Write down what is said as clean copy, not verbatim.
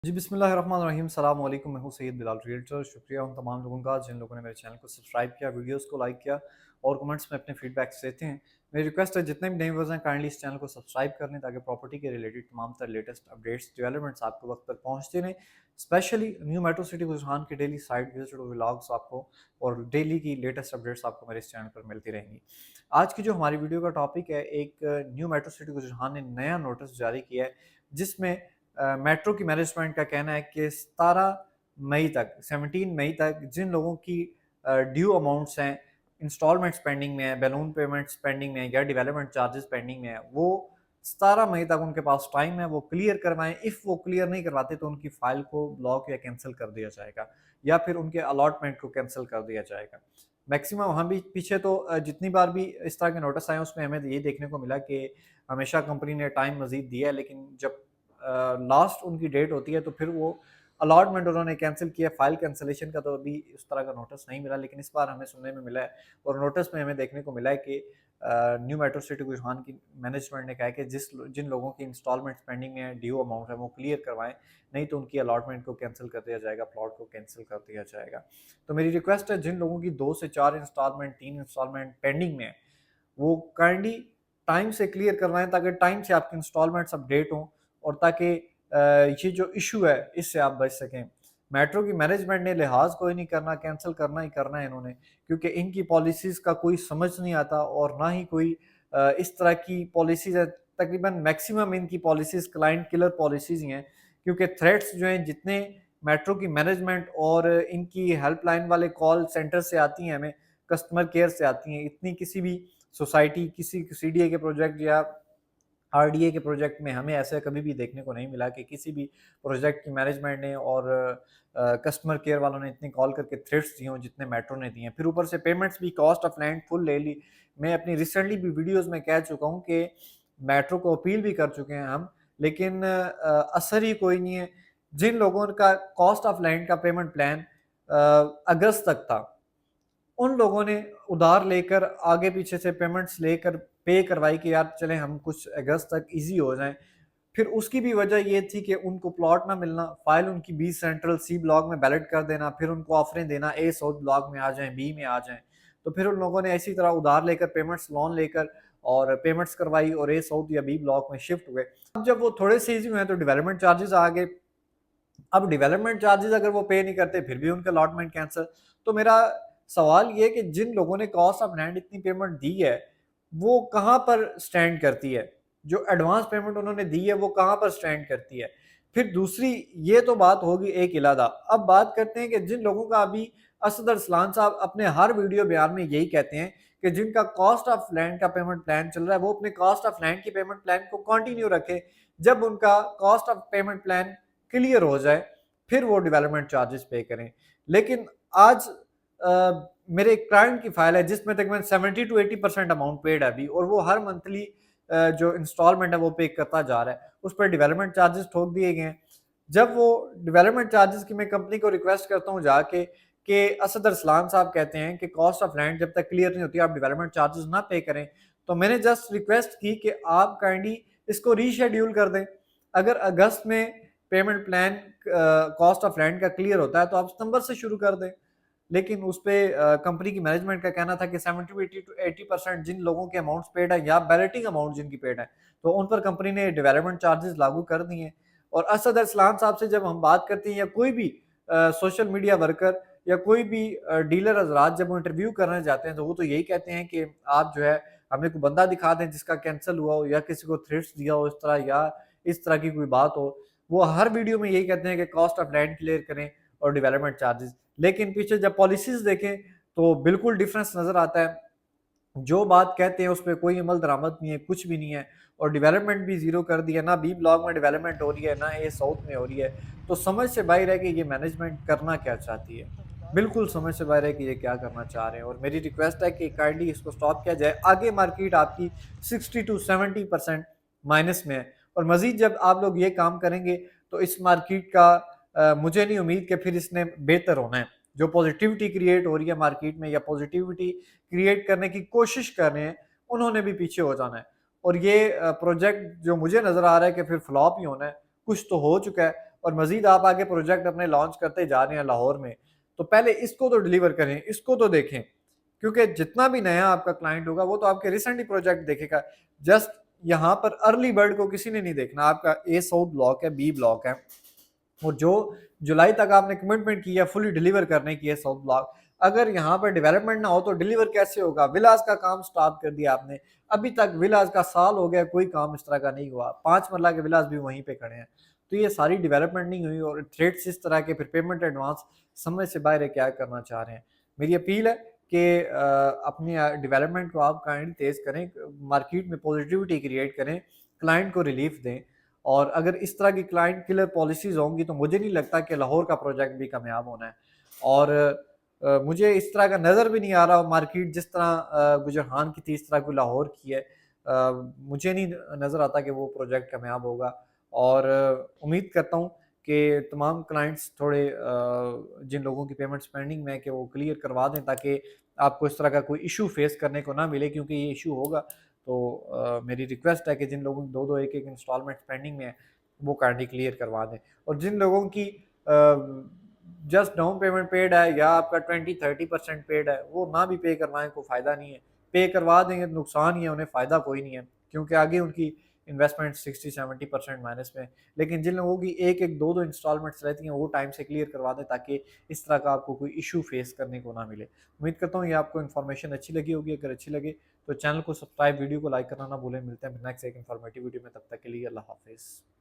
जी, बिस्मिल्लाहिर्रहमानिर्रहीम। सलाम वालेकुम। मैं हूँ सैयद बिलाल रियल्टर। शुक्रिया उन तमाम लोगों का जिन लोगों ने मेरे चैनल को सब्सक्राइब किया, वीडियोस को लाइक किया और कमेंट्स में अपने फीडबैक्स देते हैं। मेरी रिक्वेस्ट है जितने भी नए व्यूअर्स हैं काइंडली इस चैनल को सब्सक्राइब कर लें ताकि प्रॉपर्टी के रिलेटेड तमाम तर लेटेस्ट अपडेट्स, डेवलपमेंट्स आपको वक्त पर पहुँचते रहें। स्पेशली न्यू मेट्रो सिटी गुजरान की डेली साइट विजिट और व्लॉग्स आपको और डेली की लेटेस्ट अपडेट्स आपको मेरे इस चैनल पर मिलती रहेंगी। आज की जो हमारी वीडियो का टॉपिक है, एक न्यू मेट्रो सिटी गुजरान ने नया नोटिस जारी किया है जिसमें मेट्रो की मैनेजमेंट का कहना है कि 17 मई तक जिन लोगों की ड्यू अमाउंट्स हैं, इंस्टॉलमेंट्स पेंडिंग में है, बैलून पेमेंट्स पेंडिंग में है या डेवलपमेंट चार्जेस पेंडिंग में है, वो 17 मई तक उनके पास टाइम है, वो क्लियर करवाएं। इफ़ वो क्लियर नहीं करवाते तो उनकी फाइल को ब्लॉक या कैंसिल कर दिया जाएगा या फिर उनके अलॉटमेंट को कैंसिल कर दिया जाएगा। मैक्सिमम हम भी पीछे तो जितनी बार भी इस तरह के नोटिस आए उसमें हमें ये देखने को मिला कि हमेशा कंपनी ने टाइम मजीद दिया है, लेकिन जब लास्ट उनकी डेट होती है तो फिर वो अलॉटमेंट उन्होंने कैंसिल किया। फाइल कैंसिलेशन का तो अभी इस तरह का नोटिस नहीं मिला, लेकिन इस बार हमें सुनने में मिला है और नोटिस में हमें देखने को मिला है कि न्यू मेट्रो सिटी गुजरान की मैनेजमेंट ने कहा है कि जिन लोगों की इंस्टॉलमेंट पेंडिंग में है, ड्यू अमाउंट है, वो क्लियर करवाएं, नहीं तो उनकी अलॉटमेंट को कैंसिल कर दिया जाएगा, प्लॉट को कैंसिल कर दिया जाएगा। तो मेरी रिक्वेस्ट है जिन लोगों की 2 से 4 इंस्टॉलमेंट, 3 इंस्टॉलमेंट पेंडिंग में है, वो काइंडली टाइम से क्लियर करवाएं ताकि टाइम से आपकी इंस्टॉलमेंट्स अपडेट हों और ताकि ये जो इशू है इससे आप बच सकें। मेट्रो की मैनेजमेंट ने लिहाज कोई नहीं करना, कैंसिल करना ही करना है इन्होंने, क्योंकि इनकी पॉलिसीज़ का कोई समझ नहीं आता और ना ही कोई इस तरह की पॉलिसीज़ है। तकरीबन मैक्सिमम इनकी पॉलिसीज़ क्लाइंट किलर पॉलिसीज़ ही हैं, क्योंकि थ्रेट्स जो हैं जितने मेट्रो की मैनेजमेंट और इनकी हेल्पलाइन वाले कॉल सेंटर से आती हैं, हमें कस्टमर केयर से आती हैं, इतनी किसी भी सोसाइटी, किसी सीडीए के प्रोजेक्ट या आरडीए के प्रोजेक्ट में हमें ऐसा कभी भी देखने को नहीं मिला कि किसी भी प्रोजेक्ट की मैनेजमेंट ने और कस्टमर केयर वालों ने इतनी कॉल करके थ्रेट्स दिए हों जितने मेट्रो ने दिए हैं। फिर ऊपर से पेमेंट्स भी कॉस्ट ऑफ लैंड फुल ले ली। मैं अपनी रिसेंटली भी वीडियोस में कह चुका हूँ कि मेट्रो को अपील भी कर चुके हैं हम, लेकिन असर ही कोई नहीं है। जिन लोगों का कॉस्ट ऑफ लैंड का पेमेंट प्लान अगस्त तक था, उन लोगों ने उधार लेकर आगे पीछे से पेमेंट्स लेकर पे करवाई कि यार चलें हम कुछ अगस्त तक इजी हो जाएं। फिर उसकी भी वजह ये थी कि उनको प्लॉट ना मिलना, फाइल उनकी बी सेंट्रल सी ब्लॉक में बैलेट कर देना, फिर उनको ऑफरें देना ए साउथ ब्लॉक में आ जाएं, बी में आ जाएं। तो फिर उन लोगों ने इसी तरह उधार लेकर पेमेंट्स लोन लेकर और पेमेंट्स करवाई और ए साउथ या बी ब्लॉक में शिफ्ट हुए। अब जब वो थोड़े से ईजी हुए तो डेवलपमेंट चार्जेस आ गए। अब डेवलपमेंट चार्जेस अगर वो पे नहीं करते फिर भी उनका अलॉटमेंट कैंसिल। तो मेरा सवाल ये है कि जिन लोगों ने कॉस्ट ऑफ लैंड इतनी पेमेंट दी है, वो कहाँ पर स्टैंड करती है? जो एडवांस पेमेंट उन्होंने दी है वो कहाँ पर स्टैंड करती है? फिर दूसरी, ये तो बात होगी एक इलादा। अब बात करते हैं कि जिन लोगों का अभी असद अरसलान साहब अपने हर वीडियो बयान में यही कहते हैं कि जिनका कॉस्ट ऑफ लैंड का पेमेंट प्लान चल रहा है वो अपने कॉस्ट ऑफ लैंड की पेमेंट प्लान को कंटिन्यू रखे। जब उनका cost of payment plan clear हो जाए फिर वो डेवलपमेंट चार्जेस पे करें। लेकिन आज मेरे एक क्लाइंट की फाइल है जिसमें तकरीबन 70 to 80% अमाउंट पेड है अभी, और वो हर मंथली जो इंस्टॉलमेंट है वो पे करता जा रहा है, उस पर डेवलपमेंट चार्जेस ठोक दिए गए हैं। जब वो डेवलपमेंट चार्जेस की मैं कंपनी को रिक्वेस्ट करता हूँ जाके कि असद अरसलान साहब कहते हैं कि कॉस्ट ऑफ लैंड जब तक क्लियर नहीं होती आप डेवलपमेंट चार्जेस ना पे करें, तो मैंने जस्ट रिक्वेस्ट की कि आप काइंडली इसको रीशेड्यूल कर दें। अगर अगस्त में payment plan cost of land का क्लियर होता है तो आप सितंबर से शुरू कर दें। लेकिन उस पे कंपनी की मैनेजमेंट का कहना था कि 70 to 80% जिन लोगों के अमाउंट्स पेड है या बैलेटिंग अमाउंट जिनकी पेड है, तो उन पर कंपनी ने डेवलपमेंट चार्जेस लागू कर दिए हैं। और असद अरसलान साहब से जब हम बात करते हैं या कोई भी सोशल मीडिया वर्कर या कोई भी डीलर हजरात जब वो इंटरव्यू करने जाते हैं तो वो तो यही कहते हैं कि आप जो है हमें कोई बंदा दिखा दें जिसका कैंसिल हुआ हो या किसी को थ्रेट्स दिया हो इस तरह या इस तरह की कोई बात हो। वो हर वीडियो में यही कहते हैं कि कॉस्ट ऑफ लैंड क्लियर करें और डेवलपमेंट चार्जेस। लेकिन पीछे जब पॉलिसीज देखें तो बिल्कुल डिफरेंस नजर आता है। जो बात कहते हैं उस पर कोई अमल दरामद नहीं है, कुछ भी नहीं है, और डेवलपमेंट भी जीरो कर दिया। ना बी ब्लॉक में डेवलपमेंट हो रही है, ना ए साउथ में हो रही है। तो समझ से बाहर है कि ये मैनेजमेंट करना क्या चाहती है। बिल्कुल समझ से बाहर है कि ये क्या करना चाह रहे हैं, और मेरी रिक्वेस्ट है कि काइंडली इसको स्टॉप किया जाए। आगे मार्केट आपकी 60 to 70% माइनस में है, और मजीद जब आप लोग ये काम करेंगे तो इस मार्केट का मुझे नहीं उम्मीद कि फिर इसने बेहतर होना है। जो पॉजिटिविटी क्रिएट हो रही है मार्केट में या पॉजिटिविटी क्रिएट करने की कोशिश कर रहे हैं, उन्होंने भी पीछे हो जाना है। और ये प्रोजेक्ट जो मुझे नज़र आ रहा है कि फिर फ्लॉप ही होना है, कुछ तो हो चुका है और मजीद आप आगे प्रोजेक्ट अपने लॉन्च करते जा रहे हैं लाहौर में, तो पहले इसको तो डिलीवर करें, इसको तो देखें, क्योंकि जितना भी नया आपका क्लाइंट होगा वो तो आपके रिसेंटली प्रोजेक्ट देखेगा। जस्ट यहाँ पर अर्ली बर्ड को किसी ने नहीं देखना, आपका ए साउथ ब्लॉक है, बी ब्लॉक है, और जो जुलाई तक आपने कमिटमेंट की है फुली डिलीवर करने की है साउथ ब्लॉक, अगर यहाँ पर डेवलपमेंट ना हो तो डिलीवर कैसे होगा? विलास का काम स्टार्ट कर दिया आपने, अभी तक विलास का साल हो गया, कोई काम इस तरह का नहीं हुआ, 5 मरला के विलास भी वहीं पे खड़े हैं। तो ये सारी डेवलपमेंट नहीं हुई और थ्रेट्स इस तरह के, फिर पेमेंट एडवांस समझ से बाहर है क्या करना चाह रहे हैं। मेरी अपील है कि अपनी डेवलपमेंट को आप काइंड तेज करें, मार्केट में पॉजिटिविटी क्रिएट करें, क्लाइंट को रिलीफ दें, और अगर इस तरह की क्लाइंट किलर पॉलिसीज होंगी तो मुझे नहीं लगता कि लाहौर का प्रोजेक्ट भी कामयाब होना है। और मुझे इस तरह का नज़र भी नहीं आ रहा मार्केट जिस तरह गुजरहान की थी इस तरह कोई लाहौर की है। मुझे नहीं नज़र आता कि वो प्रोजेक्ट कामयाब होगा, और उम्मीद करता हूँ कि तमाम क्लाइंट्स थोड़े जिन लोगों की पेमेंट्स पेंडिंग में है कि वो क्लियर करवा दें, ताकि आपको इस तरह का कोई इशू फेस करने को ना मिले, क्योंकि ये इशू होगा तो मेरी रिक्वेस्ट है कि जिन लोगों की 2-2 1-1 इंस्टॉलमेंट पेंडिंग में है वो काइंडली क्लियर करवा दें। और जिन लोगों की जस्ट डाउन पेमेंट पेड है या आपका 20-30% पेड है, वो ना भी पे करवाएं, कोई फ़ायदा नहीं है। पे करवा देंगे तो नुकसान ही है, उन्हें फ़ायदा कोई नहीं है, क्योंकि आगे उनकी इन्वेस्टमेंट 60-70% माइनस में। लेकिन जिन लोगों की 1-1 2-2 इंस्टॉलमेंट्स रहती हैं वो टाइम से क्लियर करवा दें, ताकि इस तरह का आपको कोई इशू फेस करने को ना मिले। उम्मीद करता हूँ ये आपको इन्फॉर्मेशन अच्छी लगी होगी। अगर अच्छी लगे तो चैनल को सब्सक्राइब, वीडियो को लाइक करना ना भूलें। मिलते हैं नेक्स्ट एक इन्फॉर्मेटिव वीडियो में, तब तक के लिए अल्लाह हाफिज़।